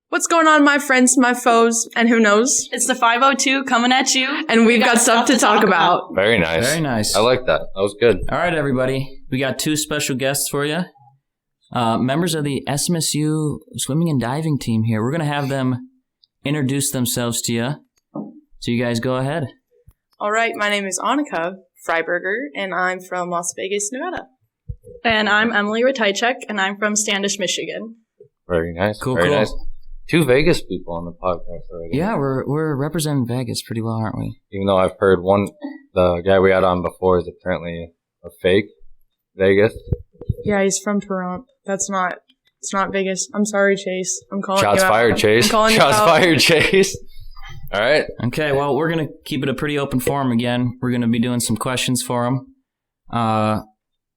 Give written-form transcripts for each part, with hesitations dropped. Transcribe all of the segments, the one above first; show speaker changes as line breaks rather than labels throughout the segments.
What's going on, my friends, my foes, and who knows?
It's the 502 coming at you.
And we've got stuff to talk about.
Very nice.
Very nice.
I like that. That was good.
All right, everybody. We got 2 special guests for you. Members of the SMSU swimming and diving team here. We're going to have them introduce themselves to you. So you guys go ahead.
All right, my name is Annika Freiberger, and I'm from Las Vegas, Nevada.
And I'm Emily Ratajczyk, and I'm from Standish, Michigan.
Very nice.
Cool.
Nice. 2 Vegas people on the podcast already.
Yeah, we're representing Vegas pretty well, aren't we?
Even though I've heard the guy we had on before is apparently a fake Vegas.
Yeah, he's from Toronto. It's not Vegas. I'm sorry, Chase. I'm calling
Shots
you out.
fired, Chase.
I'm calling
Shots
you out.
fired, Chase. All right.
Okay, well, we're going to keep it a pretty open forum again. We're going to be doing some questions for them.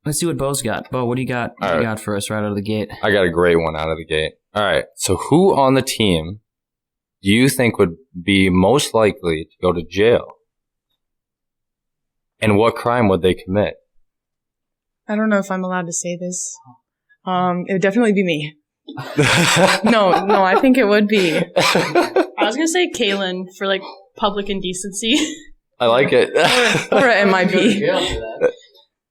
Let's see what Bo's got. Bo, what do you got? What do you got for us right out of the gate?
I got a great one out of the gate. All right. So who on the team do you think would be most likely to go to jail? And what crime would they commit?
I don't know if I'm allowed to say this. It would definitely be me. No, I think it would be.
I was going to say Kaylin for, like, public indecency.
I like it.
Or at MIP.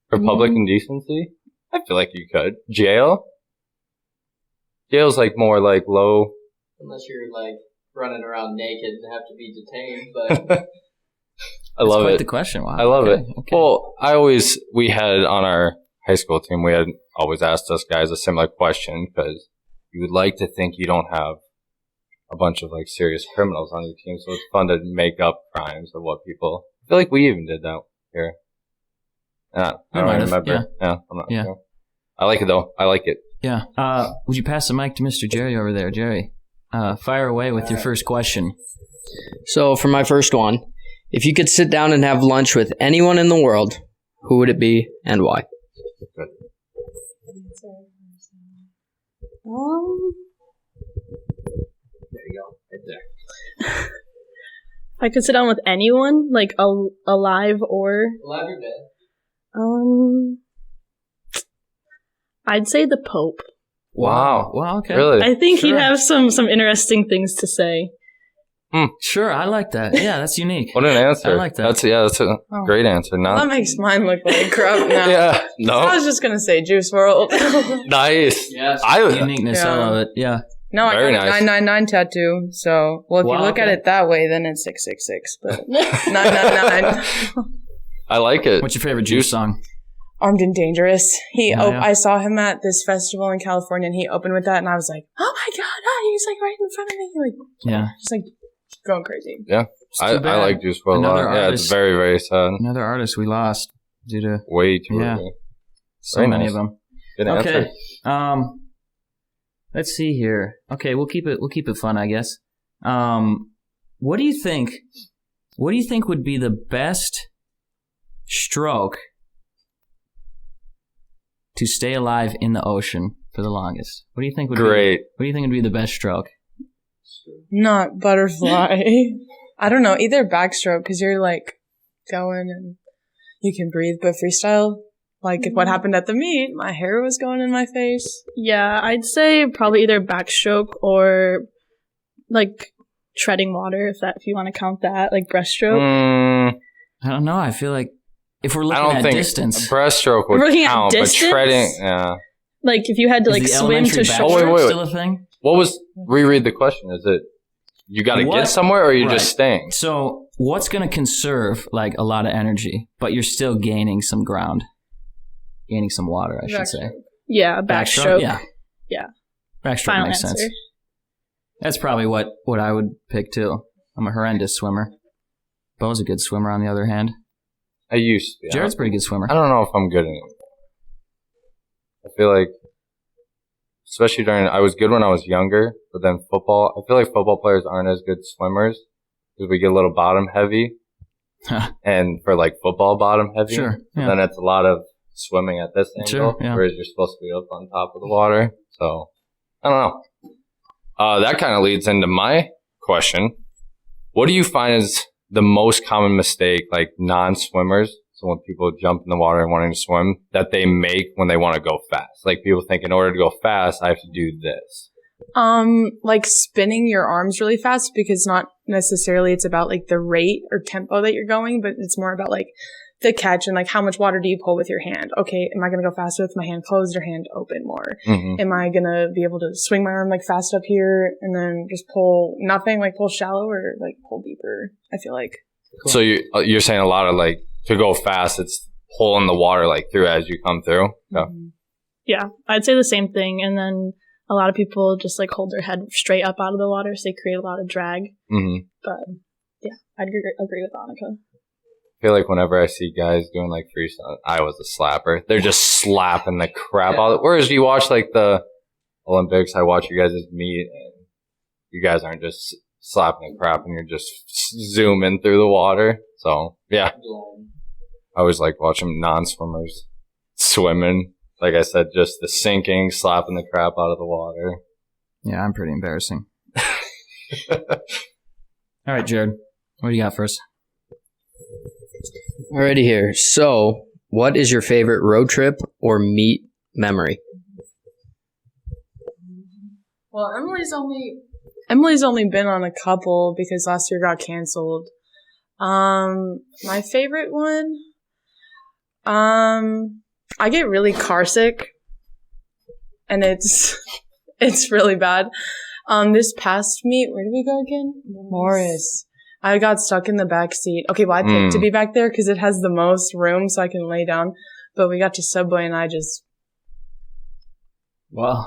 For public indecency? I feel like you could. Jail? Jail's like more like low.
Unless you're like running around naked and have to be detained, but
I love
That's
it.
the question. Wow.
I love it.
Okay.
Well, we had on our high school team, we had always asked us guys a similar question because you would like to think you don't have a bunch of like serious criminals on your team, so it's fun to make up crimes of what people. I feel like we even did that here. I don't remember. Yeah, I'm not sure. I like it though. I like it.
Yeah. Would you pass the mic to Mr. Jerry over there? Jerry, fire away with your first question.
So for my first one, if you could sit down and have lunch with anyone in the world, who would it be and why?
Good.
There you go, right there.
If I could sit down with anyone, like alive or...
Alive or dead?
I'd say the Pope.
Wow.
Wow. Okay.
Really?
I think he'd
Sure.
have some interesting things to say.
Sure. I like that. Yeah, that's unique.
What an answer.
I like that.
That's a great answer.
That makes mine look like crap now.
Yeah. No.
I was just going to say Juice WRLD.
Nice.
Yes.
Uniqueness. I
Yeah.
love it. Yeah.
No, I
Very
got a
nice.
999 tattoo. So, well, if you look at it that way, then it's 666. But 999.
I like it.
What's your favorite Juice song?
Armed and Dangerous.
Yeah.
I saw him at this festival in California, and he opened with that, and I was like, "Oh my god, he's like right in front of me!" Like,
Yeah.
just like going crazy.
Yeah. I
too bad.
like Juice WRLD a lot.
Another
Yeah,
artist.
it's very, very sad.
Another artist we lost due to
Way too
Yeah.
early.
so
Very
many
nice.
of them.
Good answer.
Okay. Let's see here. Okay, we'll keep it fun, I guess. What do you think would be the best stroke to stay alive in the ocean for the longest? What do you think would
Great.
What do you think would be the best stroke?
Not butterfly. I don't know, either backstroke, because you're like going and you can breathe, but freestyle, like what happened at the meet, my hair was going in my face.
Yeah, I'd say probably either backstroke or like treading water, if you want to count that, like breaststroke.
I don't know. I feel like if we're
I
looking
don't
at
think
distance,
breaststroke would
We're looking at
count, but
distance?
treading, yeah.
Like if you had to like
is the
swim
elementary
to
backstroke
shore.
Oh, wait.
still a thing?
What was, reread the question. Is it, you got to
What?
get somewhere or are you
Right.
just staying?
So what's going to conserve like a lot of energy, but you're still gaining some ground, gaining some water, I should say.
Backstroke.
Yeah, backstroke.
Yeah.
Yeah.
Backstroke
Final
makes
answer.
sense. That's probably what I would pick too. I'm a horrendous swimmer. Bo's a good swimmer on the other hand.
I used to be.
Jared's a pretty good swimmer.
I don't know if I'm good anymore. I feel like, especially I was good when I was younger, but then football, I feel like football players aren't as good swimmers because we get a little bottom heavy. And for like football bottom heavy,
Sure, yeah.
then it's a lot of swimming at this angle,
Sure, yeah.
whereas you're supposed to be up on top of the water. So, I don't know. That kind of leads into my question. What do you find is the most common mistake, like non-swimmers, so when people jump in the water and wanting to swim, that they make when they want to go fast? Like people think in order to go fast, I have to do this.
Like spinning your arms really fast, because not necessarily it's about like the rate or tempo that you're going, but it's more about like the catch and like how much water do you pull with your hand. Okay, am I going to go faster with my hand closed or hand open more?
Mm-hmm.
Am I going to be able to swing my arm like fast up here and then just pull nothing, like pull shallow, or like pull deeper? I feel like.
Cool. So you're saying a lot of like to go fast, it's pulling the water like through as you come through.
Mm-hmm.
Yeah, I'd say the same thing. And then a lot of people just like hold their head straight up out of the water, so they create a lot of drag.
Mm-hmm.
But yeah, I'd agree with Annika.
I feel like whenever I see guys doing like freestyle, I was a slapper. They're just slapping the crap out of it. Whereas you watch like the Olympics, I watch you guys meet, and you guys aren't just slapping the crap, and you're just zooming through the water. So yeah, I always like watching non-swimmers swimming. Like I said, just the sinking, slapping the crap out of the water.
Yeah, I'm pretty embarrassing. All right, Jared, what do you got for us?
Alrighty here. So, what is your favorite road trip or meet memory?
Well, Emily's only been on a couple because last year got canceled. My favorite one, I get really car sick, and it's really bad. This past meet, where did we go again? Morris. I got stuck in the back seat. Okay, well, I picked to be back there because it has the most room so I can lay down. But we got to Subway, and I just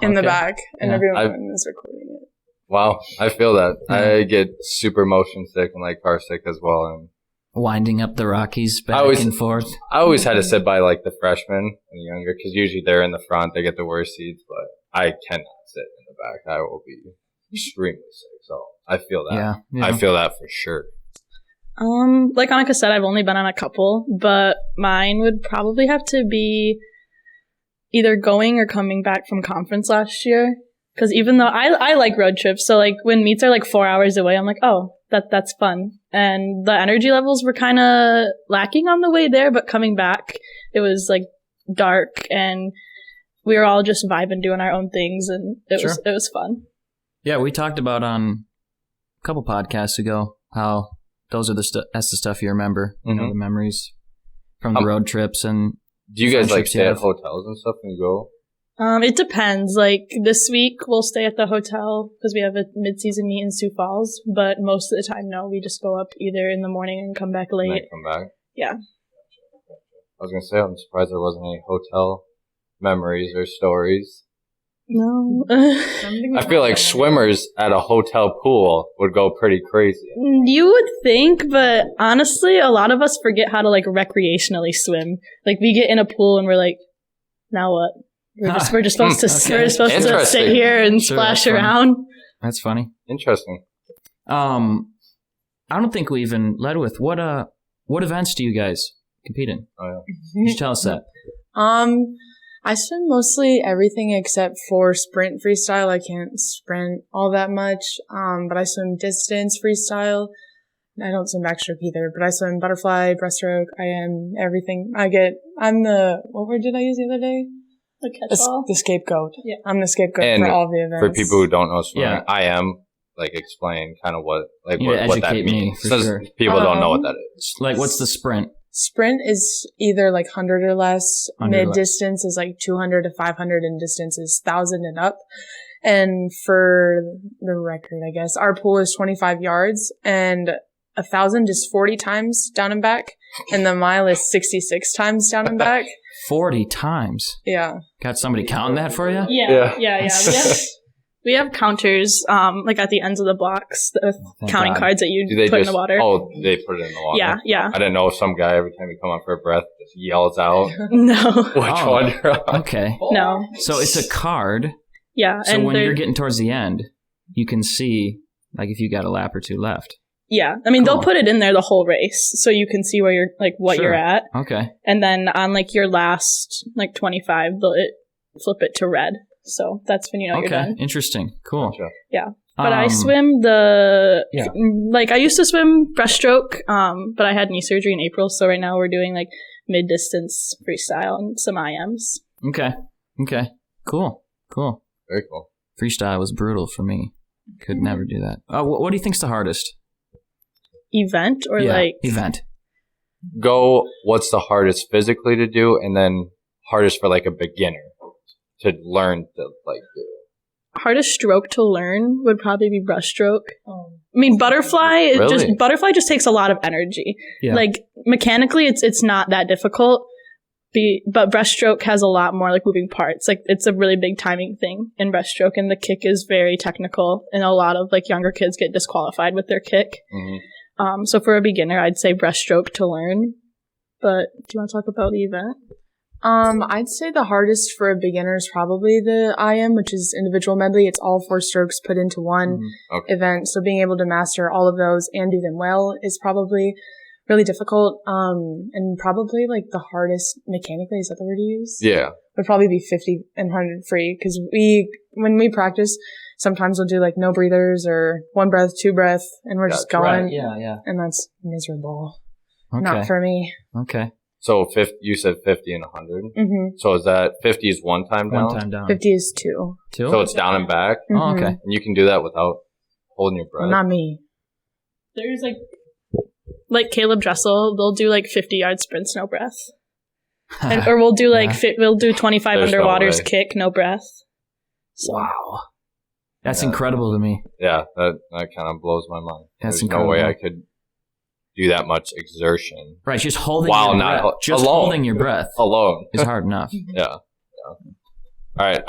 in the back, and everyone was recording it.
Wow, I feel that. I get super motion sick and like car sick as well. And
winding up the Rockies back and forth. I
always had to sit by like the freshmen and the younger, because usually they're in the front, they get the worst seats. But I cannot sit in the back. I will be extremely sick. So I feel that. Yeah. I feel that for sure.
Like Annika said, I've only been on a couple, but mine would probably have to be either going or coming back from conference last year. Because even though I like road trips, so like when meets are like 4 hours away, I'm like, oh, that's fun. And the energy levels were kind of lacking on the way there, but coming back, it was like dark and we were all just vibing, doing our own things, and it was fun.
Yeah, we talked about on a couple podcasts ago how those are that's the stuff you remember, you know, the memories from the road trips. And
do you guys like stay at hotels and stuff when you go?
It depends. Like this week, we'll stay at the hotel because we have a mid-season meet in Sioux Falls. But most of the time, no, we just go up either in the morning and come back late.
Come back.
Yeah.
I was gonna say, I'm surprised there wasn't any hotel memories or stories.
No.
I feel like swimmers at a hotel pool would go pretty crazy.
You would think, but honestly, a lot of us forget how to like recreationally swim. Like we get in a pool and we're like, now what? We're just supposed to sit here and splash around.
That's funny.
Interesting.
I don't think we even led with what events do you guys compete in?
Oh yeah.
Just tell us that.
I swim mostly everything except for sprint freestyle. I can't sprint all that much. But I swim distance freestyle. I don't swim backstroke either, but I swim butterfly, breaststroke, IM, everything. What word did I use the other day?
The catch-all?
The scapegoat.
Yeah.
I'm the scapegoat
and
for all the events.
For people who don't know swimming, IM, like explain kind of what that means.
Sure.
People don't know what that is.
Like what's the sprint?
Sprint is either like 100 or less. Mid-distance is like 200 to 500, and distance is 1,000 and up. And for the record, I guess, our pool is 25 yards, and 1,000 is 40 times down and back, and the mile is 66 times down and back.
40 times?
Yeah.
Got somebody counting that for you?
Yeah. We have counters, like at the ends of the blocks, the counting cards that you put in the water.
Oh, they put it in the water.
Yeah.
I didn't know if some guy every time you come up for a breath just yells out.
No.
Which one you're on.
Okay.
No.
So it's a card.
Yeah.
So when you're getting towards the end, you can see like if you got a lap or two left.
Yeah. I mean, they'll put it in there the whole race so you can see where you're, like, what you're at.
Okay.
And then on, like, your last, like, 25, they'll flip it to red. So that's when you know you're done.
Okay. Interesting. Cool.
Gotcha.
Yeah. But I swim I used to swim breaststroke, but I had knee surgery in April. So right now we're doing, like, mid-distance freestyle and some IMs.
Okay. Cool.
Very cool.
Freestyle was brutal for me. Could never do that. What do you think's the hardest?
Event or
event.
Go, what's the hardest physically to do, and then hardest for like a beginner to learn to like do.
Hardest stroke to learn would probably be breaststroke. I mean, butterfly just takes a lot of energy.
Yeah.
Like mechanically, it's not that difficult. But breaststroke has a lot more like moving parts. Like it's a really big timing thing in breaststroke, and the kick is very technical. And a lot of like younger kids get disqualified with their kick.
Mm-hmm.
So for a beginner, I'd say breaststroke to learn. But do you want to talk about the event?
I'd say the hardest for a beginner is probably the IM, which is individual medley. It's all 4 strokes put into one event. So being able to master all of those and do them well is probably really difficult. And probably like the hardest mechanically, is that the word you use?
Yeah.
Would probably be 50 and 100 free. Cause when we practice, sometimes we'll do like no breathers or 1 breath, 2 breath, and we're just going.
Right. Yeah.
And that's miserable.
Okay.
Not for me.
Okay.
So you said 50 and 100.
Mm-hmm.
So is that 50 is one time down?
1 time down.
50 is 2.
2?
So it's down and back?
Mm-hmm.
Oh, okay.
And you can do that without holding your breath?
Well, not me.
There's like Caleb Dressel, they'll do like 50-yard sprints, no breath. Or we'll do we'll do 25
There's no
underwaters
way.
kick, no breath. So.
Wow. That's incredible to me.
Yeah, that kind of blows my mind.
That's
There's
incredible.
no way I could do that much exertion.
Right, just holding
While
your
not
breath. Just
alone.
holding your breath
Alone.
is hard enough.
Yeah. All right.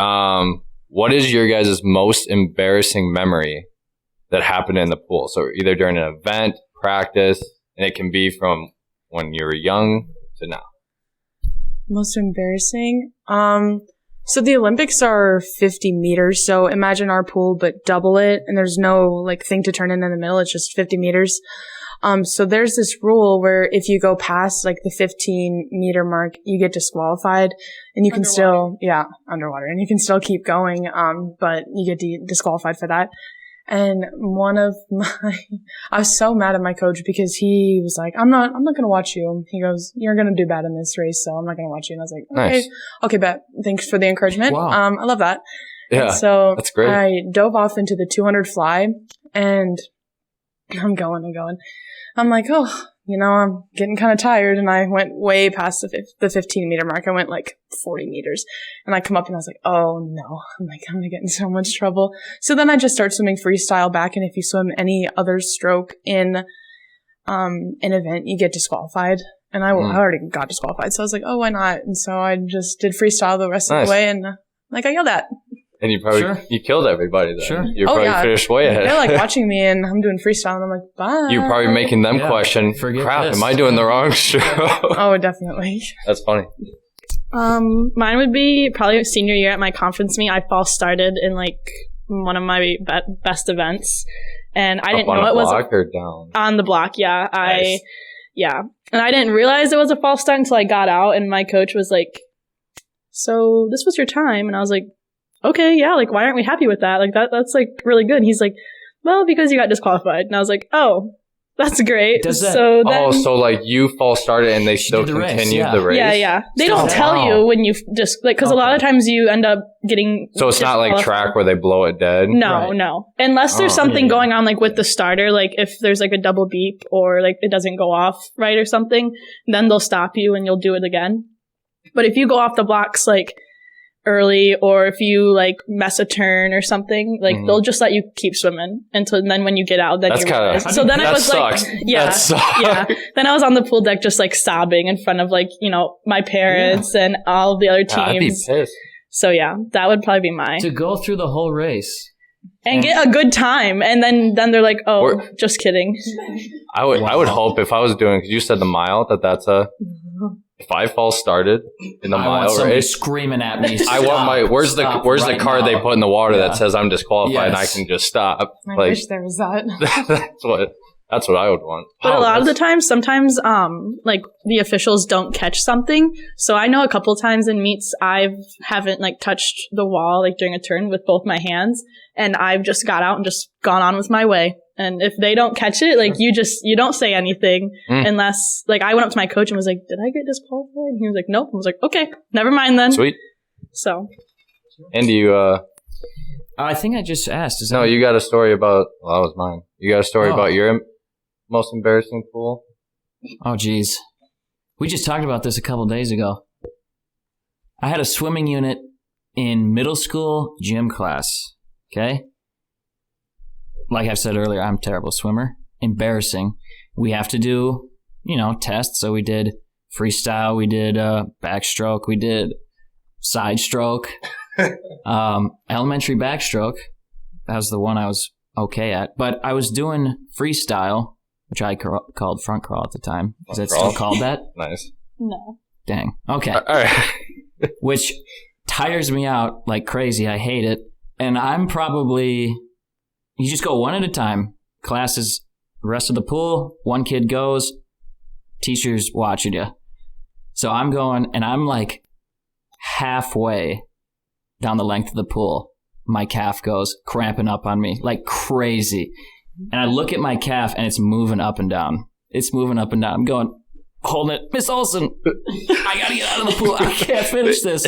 What is your guys' most embarrassing memory that happened in the pool? So either during an event, practice, and it can be from when you were young to now.
Most embarrassing? So the Olympics are 50 meters. So imagine our pool, but double it. And there's no like thing to turn in the middle. It's just 50 meters. So there's this rule where if you go past like the 15-meter mark, you get disqualified, and you can underwater, and you can still keep going. But you get disqualified for that. And I was so mad at my coach because he was like, I'm not going to watch you. He goes, you're going to do bad in this race, so I'm not going to watch you. And I was like, okay,
Nice.
Okay, bet. Thanks for the encouragement.
Wow.
I love that.
Yeah.
And so
that's great.
I dove off into the 200 fly, and I'm going. I'm like, I'm getting kind of tired, and I went way past the 15-meter mark. I went like 40 meters, and I come up, and I was like, oh no, I'm going to get in so much trouble. So then I just start swimming freestyle back, and if you swim any other stroke in an event, you get disqualified. And I already got disqualified, so I was like, oh, why not? And so I just did freestyle the rest of the way, and I yelled at.
And you probably you killed everybody then.
Sure.
You probably finished way ahead.
They're like watching me, and I'm doing freestyle, and I'm like, bye.
You're probably making them question, crap, am I doing the wrong show?
Oh, definitely.
That's funny.
Mine would be probably senior year at my conference meet. I false started in like one of my best events, and I didn't know it was
block or down?
On the block. Yeah,
Nice.
And I didn't realize it was a false start until I got out, and my coach was like, "So this was your time," and I was like, "Okay, yeah. Like, why aren't we happy with that? Like that's like really good." And he's like, "Well, because you got disqualified," and I was like, "Oh." That's great. So
like you false started and they still continued the race?
Yeah. They don't tell you when you just, like, because a lot of times you end up getting.
So it's not like track where they blow it dead?
No. Unless there's something going on, like, with the starter, like, if there's, like, a double beep or, like, it doesn't go off right or something, then they'll stop you and you'll do it again. But if you go off the blocks, like, early, or if you like mess a turn or something, like they'll just let you keep swimming until then when you get out, then then I was like, then I was on the pool deck just like sobbing in front of like, my parents and all of the other teams.
I'd be pissed.
So yeah, that would probably be mine.
To go through the whole race
and get a good time, and then they're like, oh, just kidding.
I would hope if I was doing, because you said the mile, that's a. If I false started in the mile race,
screaming at me.
I want my where's the card they put in the water that says I'm disqualified and I can just stop.
I wish there was that.
That's what I would want.
But a lot of the times, sometimes like the officials don't catch something. So I know a couple times in meets I haven't like touched the wall like during a turn with both my hands, and I've just got out and just gone on with my way. And if they don't catch it, like you don't say anything unless like I went up to my coach and was like, "Did I get disqualified?" And he was like, "Nope." I was like, "Okay, never mind then."
Sweet.
So,
And do you
I think I just asked.
No, you got a story about... Well, that was mine. You got a story about your most embarrassing pool?
Oh, geez. We just talked about this a couple days ago. I had a swimming unit in middle school gym class, okay? Like I've said earlier, I'm a terrible swimmer. Embarrassing. We have to do, tests. So we did freestyle, we did backstroke, we did side stroke, elementary backstroke. That was the one I was okay at. But I was doing freestyle, which I called front crawl at the time. Is it still called that?
Nice.
No.
Dang. Okay.
All right.
Which tires me out like crazy. I hate it. And I'm probably... You just go one at a time. Classes, the rest of the pool, one kid goes, teacher's watching you. So I'm going, and I'm like halfway down the length of the pool. My calf goes cramping up on me like crazy. And I look at my calf, and it's moving up and down. It's moving up and down. I'm going, holding it. Miss Olsen, I got to get out of the pool. I can't finish this.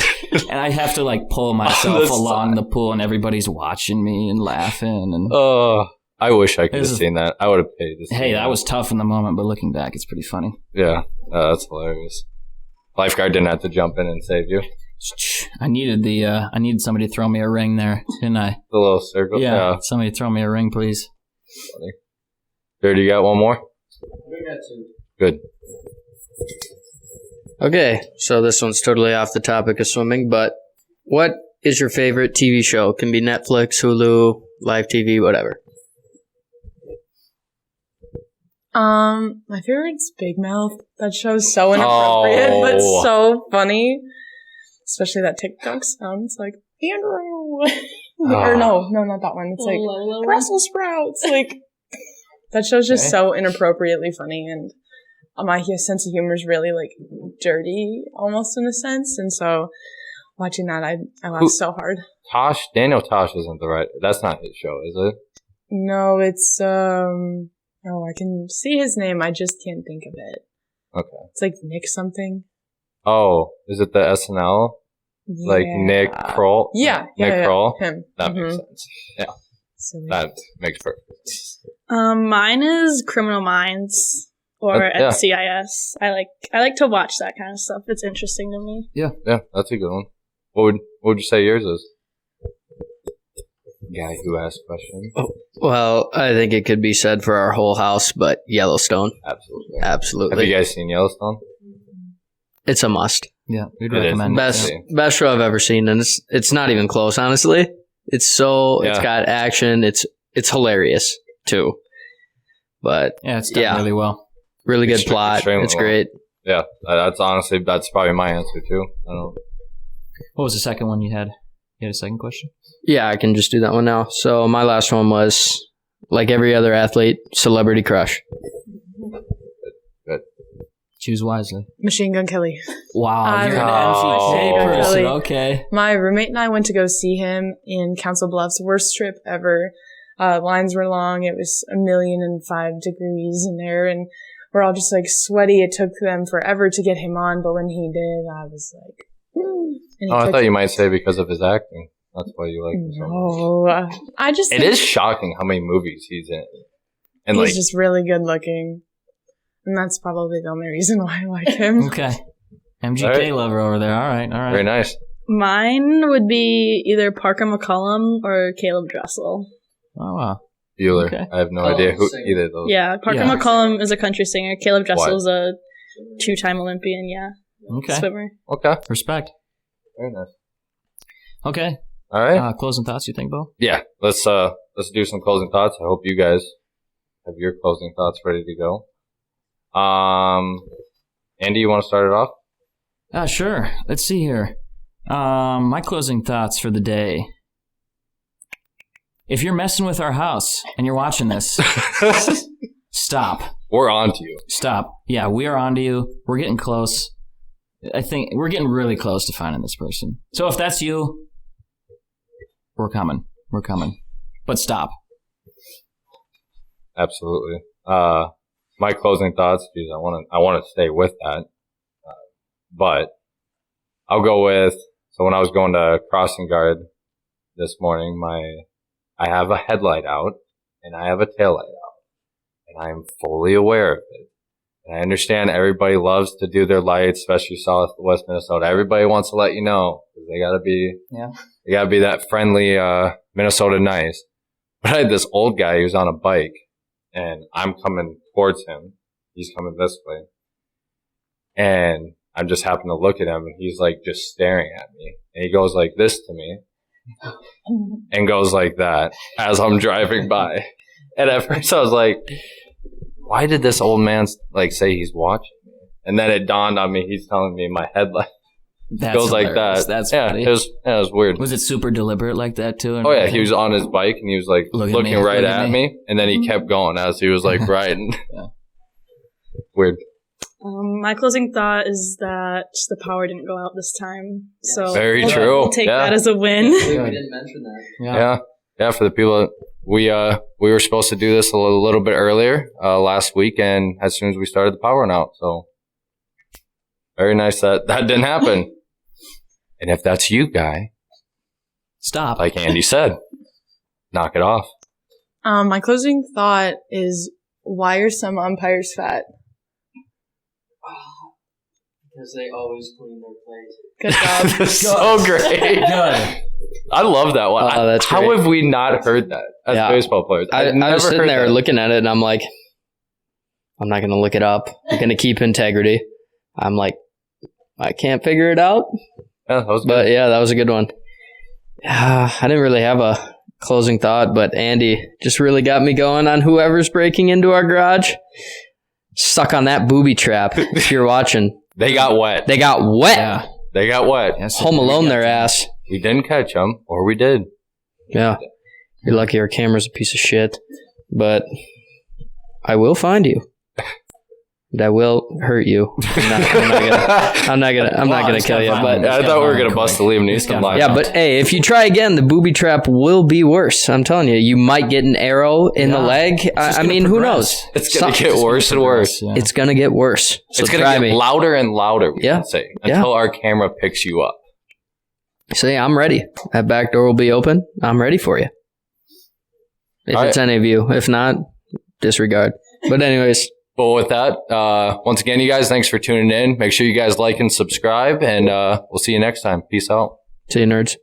And I have to like pull myself along the pool, and everybody's watching me and laughing. And
I wish I could have seen that. I would have paid to see
Hey, that was tough in the moment, but looking back, it's pretty funny.
Yeah, that's hilarious. Lifeguard didn't have to jump in and save you.
I needed somebody to throw me a ring there, didn't I?
The little circle.
Yeah. Somebody throw me a ring, please.
Funny. Jared, you got one more?
I got two.
Good.
Okay, so this one's totally off the topic of swimming, but what is your favorite TV show? It can be Netflix, Hulu, live TV, whatever.
My favorite's Big Mouth. That show's so inappropriate, but so funny. Especially that TikTok sound. It's like, Andrew! Or no, not that one. It's like, Brussels sprouts! Like, that show's just so inappropriately funny, and my sense of humor is really, like, dirty, almost in a sense, and so watching that, I laughed so hard.
Daniel Tosh isn't the right... That's not his show, is it?
No, it's, oh, I can see his name, I just can't think of it.
Okay.
It's like Nick something.
Oh, is it the SNL?
Yeah.
Like Nick Kroll?
Yeah.
Nick Kroll?
Him.
That makes sense. Yeah.
Silly.
That makes perfect sense.
Mine is Criminal Minds or NCIS. I like to watch that kind of stuff. It's interesting to me.
Yeah, that's a good one. What would you say yours is? Guy who asked questions.
Oh, well, I think it could be said for our whole house, but Yellowstone. Absolutely.
Have you guys seen Yellowstone?
It's a must.
Yeah, we'd recommend it.
Best show I've ever seen, and it's not even close, honestly. It's it's got action. It's hilarious too. But
it's done really well.
Really good plot. It's great.
Yeah, that's probably my answer too. I don't know.
What was the second one you had? You had a second question?
Yeah, I can just do that one now. So my last one was, like every other athlete, celebrity crush.
Good.
Choose wisely.
Machine Gun Kelly.
Wow, you're an MGK person. Okay.
My roommate and I went to go see him in Council Bluffs. Worst trip ever. Lines were long. It was 1,005 degrees in there, and we're all just like sweaty. It took them forever to get him on, but when he did, I was like,
I thought you might say because of his acting. That's why you like him so much.
I just
It is shocking how many movies he's in. And
he's just really good looking. And that's probably the only reason why I like him.
Okay. MGK lover over there. All right.
Very nice.
Mine would be either Parker McCollum or Caleb Dressel.
Oh, wow.
Bueller. Okay. I have no idea who either of those.
Yeah, Parker McCollum is a country singer. Caleb Dressel is a 2-time Olympian, swimmer.
Okay.
Respect.
Very nice.
Okay.
All right.
Closing thoughts, you think, Bo?
Yeah. Let's do some closing thoughts. I hope you guys have your closing thoughts ready to go. Andy, you want to start it off?
Sure. Let's see here. My closing thoughts for the day. If you're messing with our house and you're watching this, stop.
We're on to you.
Stop. Yeah, we are on to you. We're getting close. I think we're getting really close to finding this person. So if that's you, we're coming. We're coming. But stop.
Absolutely. My closing thoughts, geez, I want to stay with that. But I'll go with, so when I was going to crossing guard this morning, I have a headlight out and I have a tail light out, and I am fully aware of it. And I understand everybody loves to do their lights, especially Southwest Minnesota. Everybody wants to let you know because they gotta be that friendly Minnesota nice. But I had this old guy who was on a bike, and I'm coming towards him. He's coming this way, and I'm just happened to look at him, and he's like just staring at me, and he goes like this to me. And goes like that as I'm driving by. And at first I was like, why did this old man like say he's watching me? And then it dawned on me he's telling me my headlight goes like that.
That's funny.
It was weird.
Was it super deliberate like that too?
Oh yeah, he was on his bike and he was like looking right at me, and then he kept going as he was like riding. Weird.
My closing thought is that the power didn't go out this time. So
very true.
We'll take that as a win.
We didn't mention that.
Yeah. For the people, we were supposed to do this a little bit earlier last week, and as soon as we started, the power went out. So very nice that didn't happen. And if that's you, Guy,
stop.
Like Andy said, knock it off.
My closing thought is, why are some umpires fat?
Because they always clean their plate.
Good job.
That's so great.
Good.
I love that one.
Oh, that's
How
great.
have we not heard that as baseball players?
I was sitting there looking at it, and I'm like, I'm not going to look it up. I'm going to keep integrity. I'm like, I can't figure it out.
Yeah, that was good.
But yeah, that was a good one. I didn't really have a closing thought, but Andy just really got me going on whoever's breaking into our garage. Suck on that booby trap if you're watching.
They got wet.
They got wet.
Yeah.
They got wet.
Yes,
Home Alone their ass.
We didn't catch them, or we did.
Yeah. You're lucky our camera's a piece of shit. But I will find you. And I will hurt you. I'm not gonna kill you. But
I thought we were gonna bust the Liam Neeson line.
yeah, but hey, if you try again, the booby trap will be worse. I'm telling you, you might get an arrow in the leg. I mean, who knows?
It's gonna get worse and worse.
Yeah.
It's gonna get worse. So
It's gonna
try
get
me.
louder and louder. We can say until our camera picks you up.
Say, I'm ready. That back door will be open. I'm ready for you. If
All
it's any of you. If not, disregard. But anyways.
Well, with that, once again, you guys, thanks for tuning in. Make sure you guys like and subscribe, and we'll see you next time. Peace out.
See you, nerds.